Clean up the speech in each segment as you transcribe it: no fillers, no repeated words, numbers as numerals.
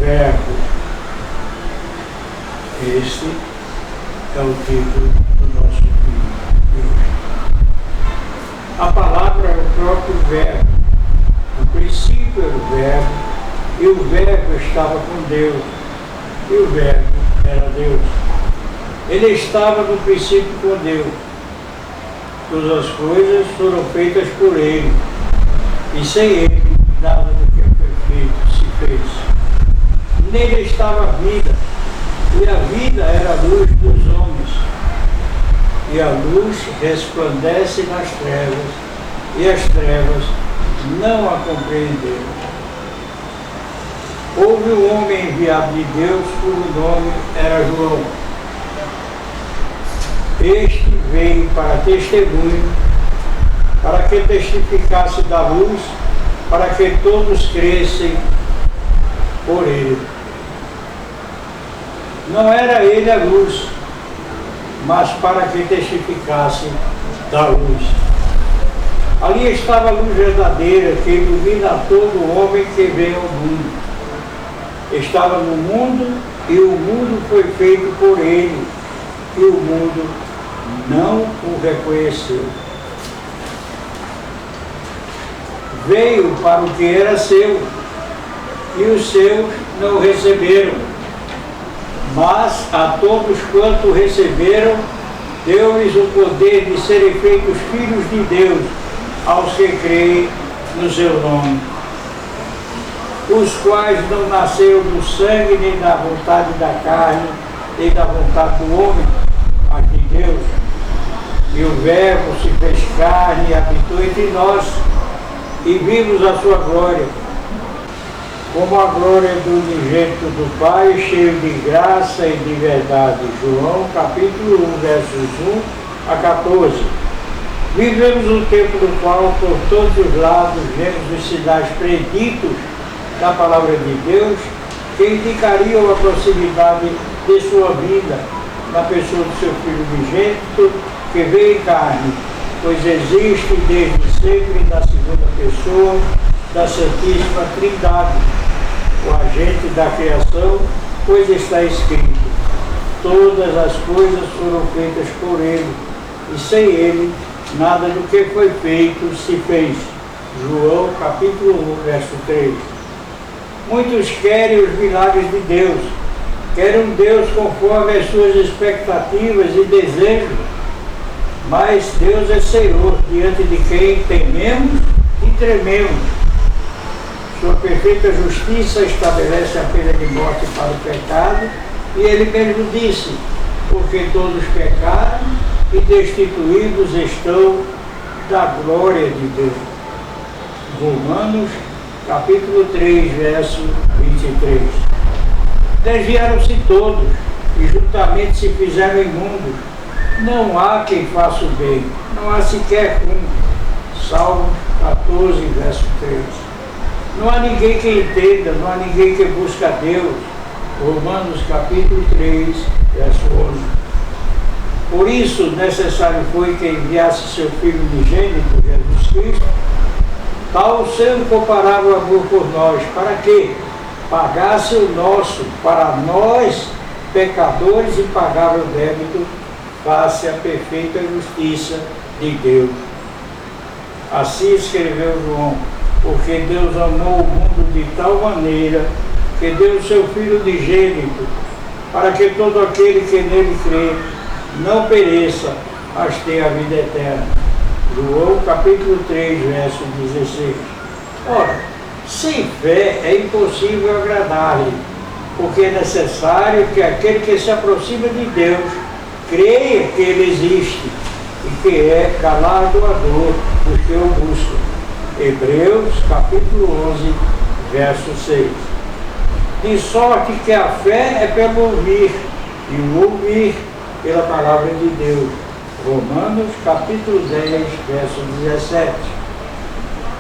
Verbo. Este é o título do nosso vídeo de hoje. A palavra é o próprio Verbo. No princípio era o Verbo, e o Verbo estava com Deus, e o Verbo era Deus. Ele estava no princípio com Deus. Todas as coisas foram feitas por Ele, e sem Ele nada do que foi feito se fez. Nele estava a vida, e a vida era a luz dos homens. E a luz resplandece nas trevas, e as trevas não a compreenderam. Houve um homem enviado de Deus, cujo nome era João. Este veio para testemunho, para que testificasse da luz, para que todos crescem por ele. Não era ele a luz, mas para que testificasse da luz. Ali estava a luz verdadeira, que ilumina todo homem que vem ao mundo. Estava no mundo, e o mundo foi feito por ele, e o mundo não o reconheceu. Veio para o que era seu, e os seus não o receberam. Mas a todos quanto receberam, deu-lhes o poder de serem feitos filhos de Deus, aos que creem no seu nome, os quais não nasceram do sangue, nem da vontade da carne, nem da vontade do homem, mas de Deus. E o Verbo se fez carne e habitou entre nós, e vimos a sua glória, como a glória do unigênito do Pai, cheio de graça e de verdade. João capítulo 1, versos 1 a 14. Vivemos um tempo no qual, por todos os lados, vemos os sinais preditos da palavra de Deus, que indicariam a proximidade de sua vida, na pessoa do seu Filho unigênito, que veio em carne, pois existe desde sempre na segunda pessoa da Santíssima Trindade, o agente da criação, pois está escrito: todas as coisas foram feitas por ele, e sem ele nada do que foi feito se fez. João capítulo 1, verso 3. Muitos querem os milagres de Deus, querem um Deus conforme as suas expectativas e desejos, mas Deus é Senhor, diante de quem tememos e trememos. Sua perfeita justiça estabelece a pena de morte para o pecado, e ele mesmo disse: porque todos pecaram e destituídos estão da glória de Deus. Romanos capítulo 3, verso 23. Desviaram-se todos, e juntamente se fizeram imundos. Não há quem faça o bem, não há sequer um. Salmos 14, verso 3. Não há ninguém que entenda, não há ninguém que busque a Deus. Romanos capítulo 3, verso 11. Por isso, necessário foi que enviasse seu Filho unigênito, Jesus Cristo, tal seu incomparável amor por nós, para que pagasse o nosso, para nós, pecadores, impagável débito, face a perfeita justiça de Deus. Assim escreveu João: porque Deus amou o mundo de tal maneira que deu o seu Filho unigênito, para que todo aquele que nele crê não pereça, mas tenha a vida eterna. João capítulo 3, verso 16. Ora, sem fé é impossível agradar-lhe, porque é necessário que aquele que se aproxima de Deus creia que ele existe e que é galardoador dos que o buscam. Hebreus capítulo 11, verso 6. De sorte que a fé é pelo ouvir, e o ouvir pela palavra de Deus. Romanos capítulo 10, verso 17.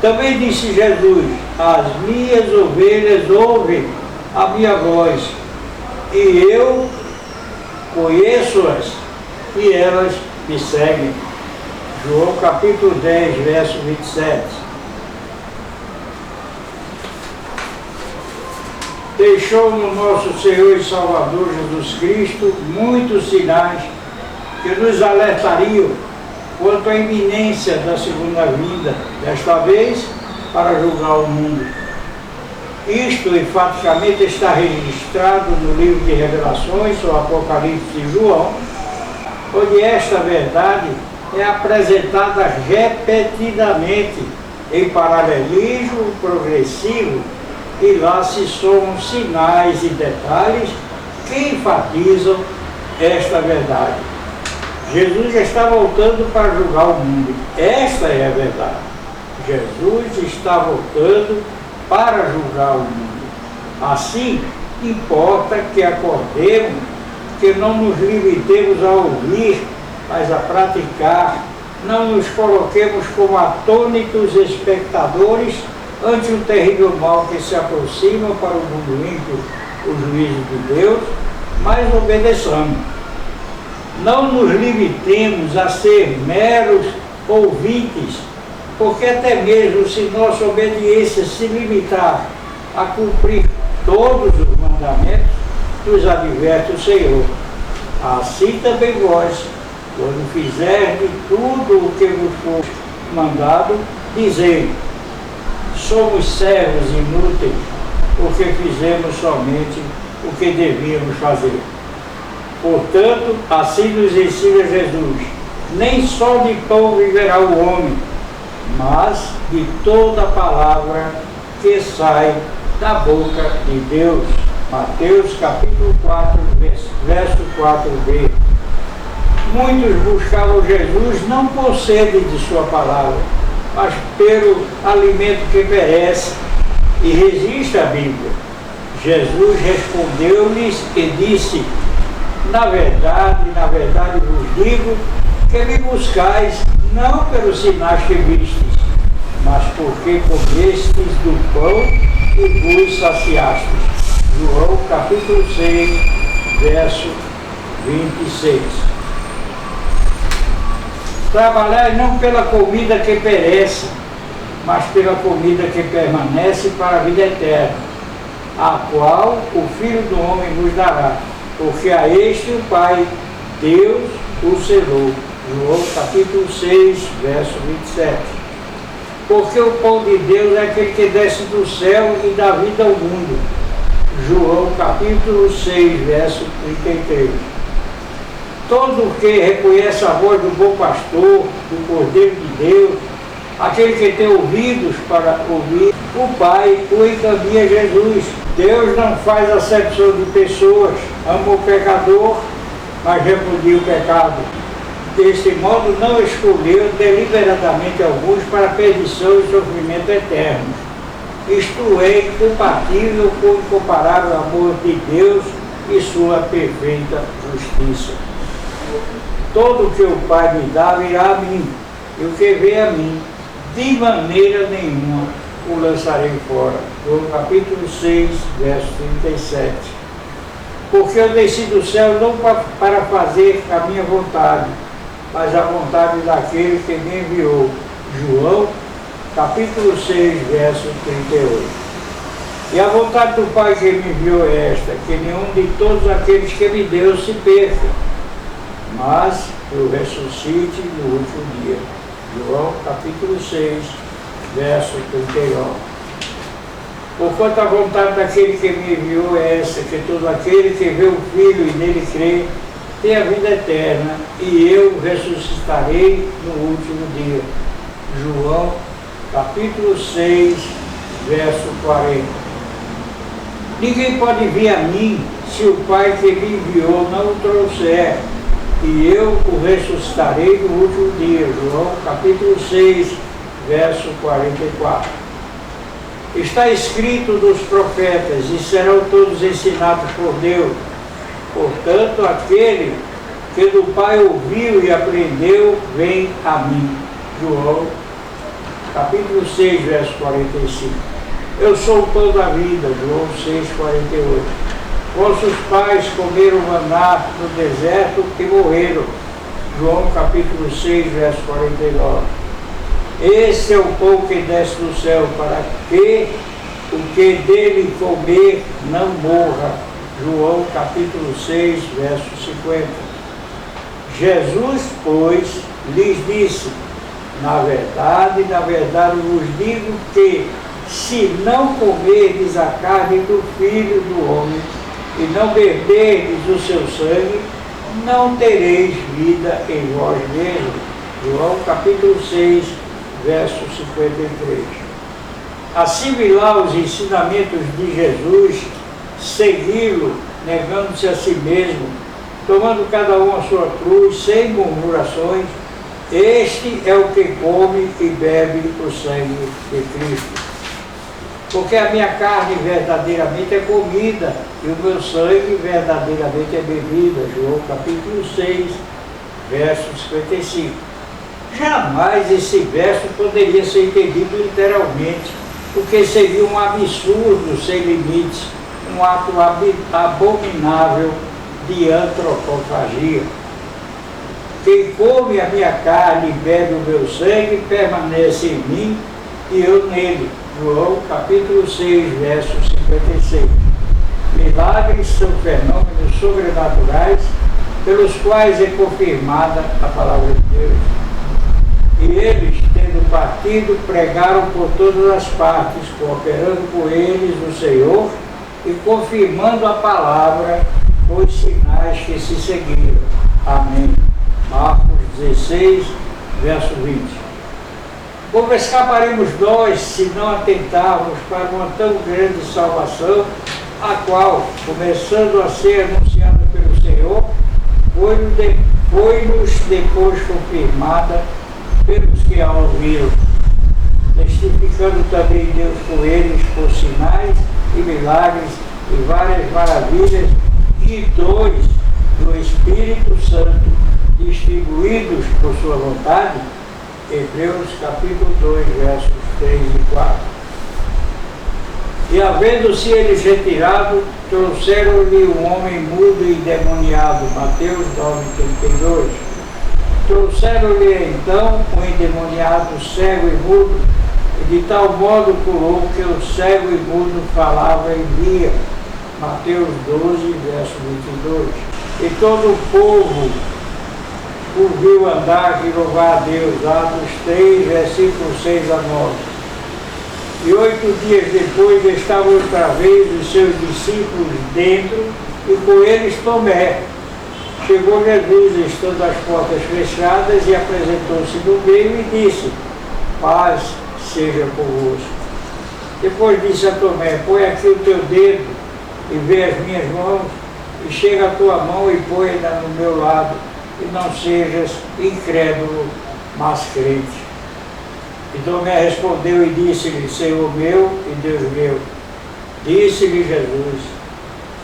Também disse Jesus: as minhas ovelhas ouvem a minha voz, e eu conheço-as, e elas me seguem. João capítulo 10, verso 27. deixou no nosso Senhor e Salvador Jesus Cristo muitos sinais que nos alertariam quanto à iminência da segunda vinda, desta vez para julgar o mundo. Isto enfaticamente está registrado no livro de Revelações, o Apocalipse de João, onde esta verdade é apresentada repetidamente em paralelismo progressivo, e lá se somam sinais e detalhes que enfatizam esta verdade. Jesus está voltando para julgar o mundo. Esta é a verdade. Jesus está voltando para julgar o mundo. Assim, importa que acordemos, que não nos limitemos a ouvir, mas a praticar. Não nos coloquemos como atônitos espectadores ante um terrível mal que se aproxima para o mundo ímpio, o juízo de Deus, mas obedeçamos. Não nos limitemos a ser meros ouvintes, porque até mesmo se nossa obediência se limitar a cumprir todos os mandamentos, nos adverte o Senhor. Assim também vós, quando fizerdes tudo o que vos for mandado, dizei: somos servos inúteis, porque fizemos somente o que devíamos fazer. Portanto, assim nos ensina Jesus: nem só de pão viverá o homem, mas de toda palavra que sai da boca de Deus. Mateus capítulo 4, verso 4b. Muitos buscavam Jesus não por sede de sua palavra, mas pelo alimento que perece e resiste à Bíblia. Jesus respondeu-lhes e disse: na verdade vos digo que me buscais não pelos sinais que vistes, mas porque comestes do pão e vos saciastes. João capítulo 6, verso 26. Trabalhai não pela comida que perece, mas pela comida que permanece para a vida eterna, a qual o Filho do Homem vos dará, porque a este o Pai, Deus, o selou. João capítulo 6, verso 27. Porque o pão de Deus é aquele que desce do céu e dá vida ao mundo. João capítulo 6, verso 33. Todo que reconhece a voz do bom pastor, do Cordeiro de Deus, aquele que tem ouvidos para ouvir, o Pai o encaminha a Jesus. Deus não faz acepção de pessoas, ama o pecador, mas repudia o pecado. Deste modo não escolheu deliberadamente alguns para a perdição e sofrimento eterno. Isto é incompatível com o incomparável amor de Deus e sua perfeita justiça. Todo o que o Pai me dá virá a mim, e o que vem a mim, de maneira nenhuma o lançarei fora. João capítulo 6, verso 37. Porque eu desci do céu não para fazer a minha vontade, mas a vontade daquele que me enviou. João capítulo 6, verso 38. E a vontade do Pai que me enviou é esta: que nenhum de todos aqueles que me deu se perca, mas eu ressuscite no último dia. João capítulo 6, verso 39. Porquanto a vontade daquele que me enviou é essa: que todo aquele que vê o Filho e nele crê tem a vida eterna, e eu ressuscitarei no último dia. João capítulo 6, verso 40. Ninguém pode vir a mim se o Pai que me enviou não o trouxer, e eu o ressuscitarei no último dia. João capítulo 6, verso 44. Está escrito nos profetas: e serão todos ensinados por Deus. Portanto, aquele que do Pai ouviu e aprendeu, vem a mim. João capítulo 6, verso 45. Eu sou o pão da vida. João 6, 48. Vossos pais comeram maná no deserto e morreram. João capítulo 6, verso 49. Esse é o pão que desce do céu, para que o que dele comer não morra. João capítulo 6, verso 50. Jesus, pois, lhes disse: na verdade, vos digo que, se não comerdes a carne do Filho do Homem e não beberdes o seu sangue, não tereis vida em vós mesmos. João capítulo 6, verso 53. Assimilar os ensinamentos de Jesus, segui-lo, negando-se a si mesmo, tomando cada um a sua cruz, sem murmurações, este é o que come e bebe o sangue de Cristo. Porque a minha carne verdadeiramente é comida e o meu sangue verdadeiramente é bebida. João capítulo 6, verso 55. Jamais esse verso poderia ser entendido literalmente, porque seria um absurdo sem limites, um ato abominável de antropofagia. Quem come a minha carne e bebe o meu sangue permanece em mim e eu nele. João capítulo 6, verso 56. Milagres são fenômenos sobrenaturais pelos quais é confirmada a palavra de Deus. E eles, tendo partido, pregaram por todas as partes, cooperando com eles o Senhor e confirmando a palavra com os sinais que se seguiram. Amém. Marcos 16, verso 20. Como escaparemos nós se não atentarmos para uma tão grande salvação, a qual, começando a ser anunciada pelo Senhor, foi-nos depois confirmada pelos que a ouviram, testificando também Deus com eles por sinais e milagres e várias maravilhas e dons do Espírito Santo distribuídos por sua vontade. Hebreus capítulo 2, versos 3 e 4. E havendo-se eles retirado, trouxeram-lhe um homem mudo e endemoniado. Mateus 9, 32. Trouxeram-lhe então um endemoniado cego e mudo, e de tal modo curou que o cego e mudo falava e via. Mateus 12, verso 22. E todo o povo o viu andar e louvar a Deus. Atos 3, versículos 6 a 9. E 8 dias depois estavam outra vez os seus discípulos dentro e com eles Tomé. Chegou Jesus, estando as portas fechadas, e apresentou-se no meio e disse: paz seja convosco. Depois disse a Tomé: põe aqui o teu dedo e vê as minhas mãos, e chega a tua mão e põe-na no meu lado, e não sejas incrédulo, mas crente. E Tomé respondeu e disse-lhe: Senhor meu e Deus meu. Disse-lhe Jesus: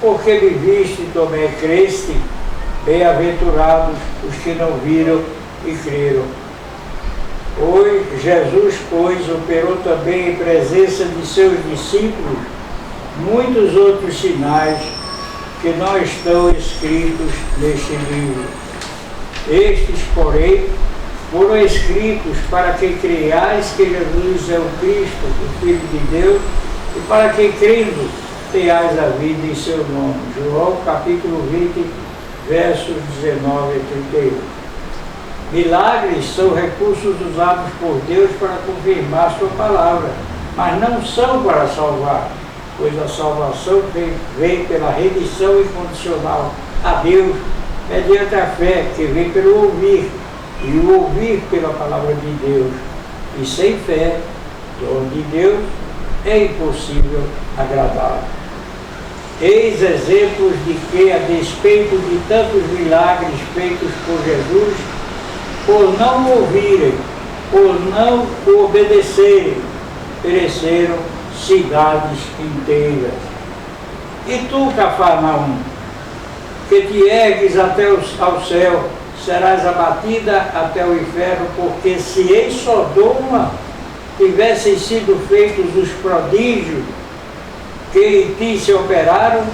porque me viste, Tomé, creste? Bem-aventurados os que não viram e creram. Jesus, pois, operou também em presença de seus discípulos muitos outros sinais que não estão escritos neste livro. Estes, porém, foram escritos para que creiais que Jesus é o Cristo, o Filho de Deus, e para que, crendo, tenhais a vida em seu nome. João capítulo 20, versos 19 a 31. Milagres são recursos usados por Deus para confirmar sua palavra, mas não são para salvar, pois a salvação vem pela rendição incondicional a Deus, mediante a fé que vem pelo ouvir, e o ouvir pela palavra de Deus. E sem fé, dom de Deus, é impossível agradá-lo. Eis exemplos de que, a despeito de tantos milagres feitos por Jesus, por não ouvirem, por não o obedecerem, pereceram cidades inteiras. E tu, Cafarnaum, que te ergues até ao céu, serás abatida até o inferno, porque se em Sodoma tivessem sido feitos os prodígios que em ti se operaram,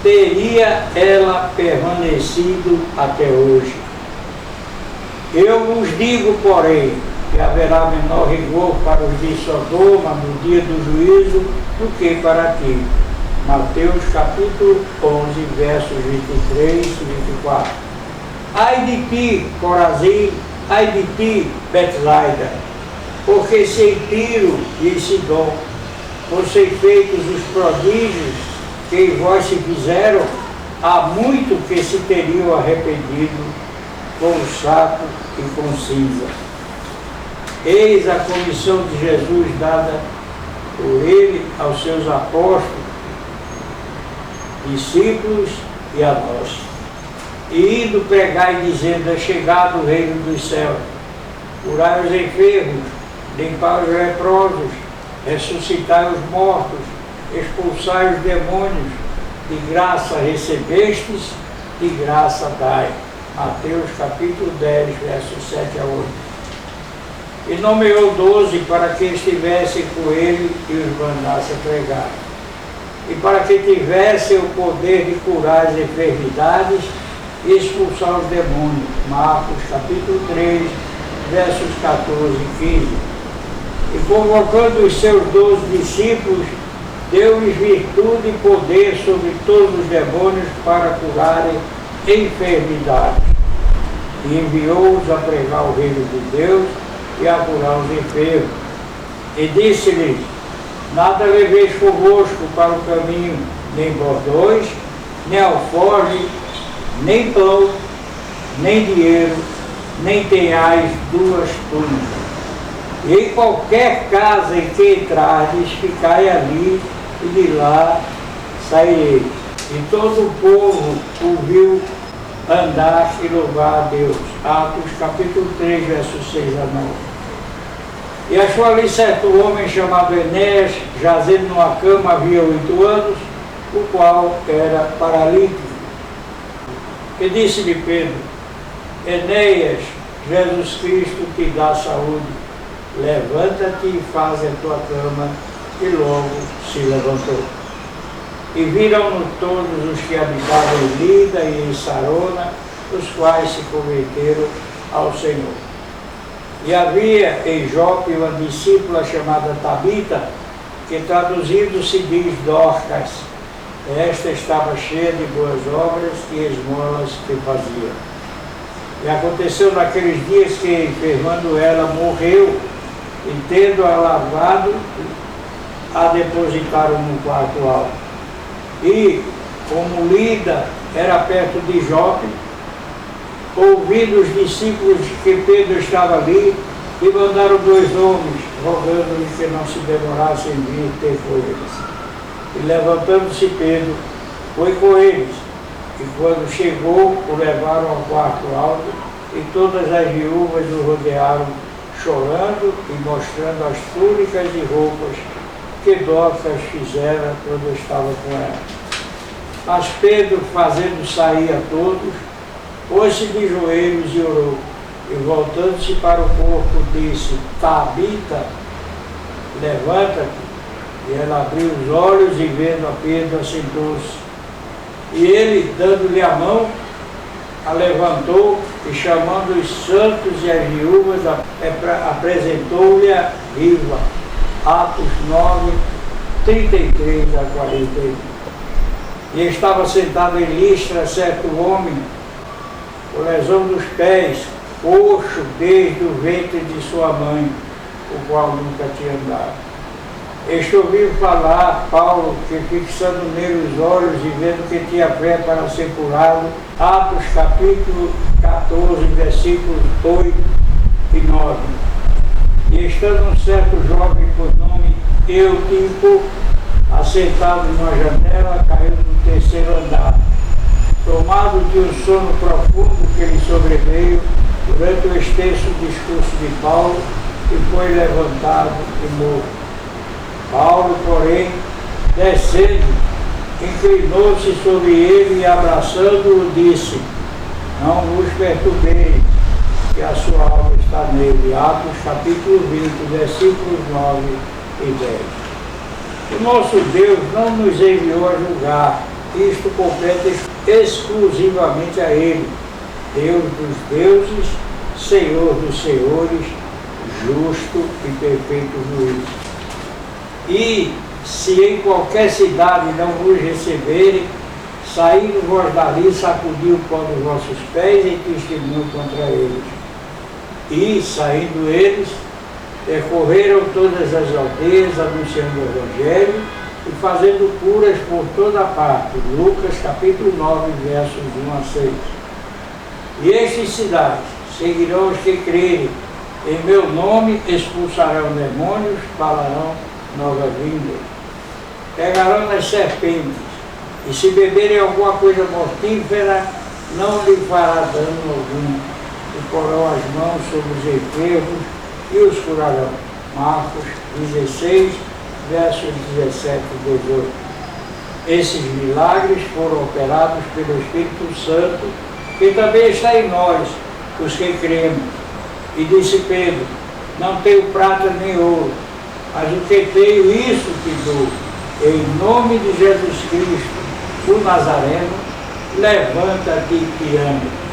teria ela permanecido até hoje. Eu vos digo, porém, que haverá menor rigor para os de Sodoma no dia do juízo do que para ti. Mateus capítulo 11, versos 23 e 24. Ai de ti, Corazim, ai de ti, Betsaida, porque se em Tiro e em Sidom fossem feitos os prodígios que em vós se fizeram, há muito que se teriam arrependido com o saco e com cinza. Eis a comissão de Jesus dada por ele aos seus apóstolos, discípulos e a nós. E indo pregai dizendo, é chegado o reino dos céus, curai os enfermos, limpai os leprosos, ressuscitai os mortos, expulsai os demônios, de graça recebestes, de graça dai. Mateus capítulo 10, versos 7 a 8. E nomeou 12 para que estivessem com ele e os mandasse pregar. E para que tivessem o poder de curar as enfermidades e expulsar os demônios. Marcos capítulo 3, versos 14 e 15. E convocando os seus 12 discípulos, deu-lhes virtude e poder sobre todos os demônios para curarem enfermidades. E enviou-os a pregar o reino de Deus e a curar os enfermos. E disse-lhes, nada leveis convosco para o caminho, nem bordões, nem alforje, nem pão, nem dinheiro, nem tenhais 2 túnicas. E em qualquer casa em que entrardes, ficai ali, e de lá saireis. E todo o povo ouviu andar e louvar a Deus. Atos capítulo 3, versos 6 a 9. E achou ali certo homem chamado Enéas, jazendo numa cama havia 8 anos, o qual era paralítico. E disse-lhe Pedro, Enéas, Jesus Cristo te dá saúde, levanta-te e faz a tua cama. E logo se levantou. E viram-no todos os que habitavam em Lida e em Sarona, os quais se converteram ao Senhor. E havia em Jope uma discípula chamada Tabita, que traduzido se diz Dorcas. Esta estava cheia de boas obras e esmolas que fazia. E aconteceu naqueles dias que, enfermando ela, morreu, e tendo-a lavado, a depositaram no quarto alto. E, como Lida era perto de Jope, ouvindo os discípulos que Pedro estava ali, e mandaram 2 homens, rogando-lhe que não se demorassem em vir ter com eles. E levantando-se Pedro, foi com eles, e quando chegou, o levaram ao quarto alto, e todas as viúvas o rodearam, chorando e mostrando as túnicas e roupas que Dorcas fizera quando estava com ela. Mas Pedro, fazendo sair a todos, pôs-se de joelhos e orou. E voltando-se para o corpo, disse, Tabita, levanta-te. E ela abriu os olhos e vendo a Pedro, assentou-se. E ele, dando-lhe a mão, a levantou e chamando os santos e as viúvas, apresentou-lhe a viva. Atos 9, 33 a 41. E estava sentado em Listra certo homem, com lesão dos pés, coxo desde o ventre de sua mãe, o qual nunca tinha andado. Este ouviu falar Paulo, que fixando nele os olhos e vendo que tinha fé para ser curado, Atos capítulo 14, versículos 8 e 9. E estando um certo jovem por nome Eutico, assentado numa janela, caiu do 3º andar. Tomado de um sono profundo que lhe sobreveio durante o extenso discurso de Paulo, e foi levantado e morto. Paulo, porém, descendo, inclinou-se sobre ele e, abraçando-o, disse, não vos perturbeis, que a sua alma está nele. Atos capítulo 20, versículos 9 e 10. O nosso Deus não nos enviou a julgar, isto compete exclusivamente a Ele, Deus dos deuses, Senhor dos senhores, justo e perfeito juiz. E se em qualquer cidade não vos receberem, saindo vós dali, sacudi o pó dos vossos pés e testemunho contra eles. E, saindo eles, percorreram todas as aldeias, anunciando o Evangelho e fazendo curas por toda parte. Lucas capítulo 9, versos 1 a 6. E estas cidades seguirão os que crerem. Em meu nome expulsarão demônios, falarão nova língua. Pegarão nas serpentes, e se beberem alguma coisa mortífera, não lhe fará dano algum. E porão as mãos sobre os enfermos e os curarão. Marcos 16, versos 17 e 18. Esses milagres foram operados pelo Espírito Santo, que também está em nós, os que cremos. E disse Pedro: não tenho prata nem ouro, mas o que tenho, isso te dou. Em nome de Jesus Cristo, o Nazareno, levanta-te e anda.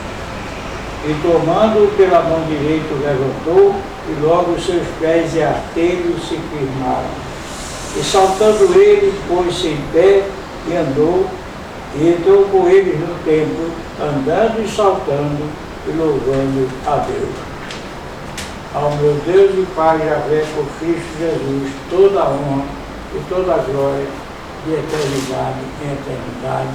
E tomando-o pela mão direita, o levantou, e logo seus pés e artelhos se firmaram. E saltando ele, pôs-se em pé e andou, e entrou com eles no templo, andando e saltando e louvando a Deus. Ao meu Deus e Pai, Javé, por Cristo Jesus, toda a honra e toda a glória, de eternidade em eternidade.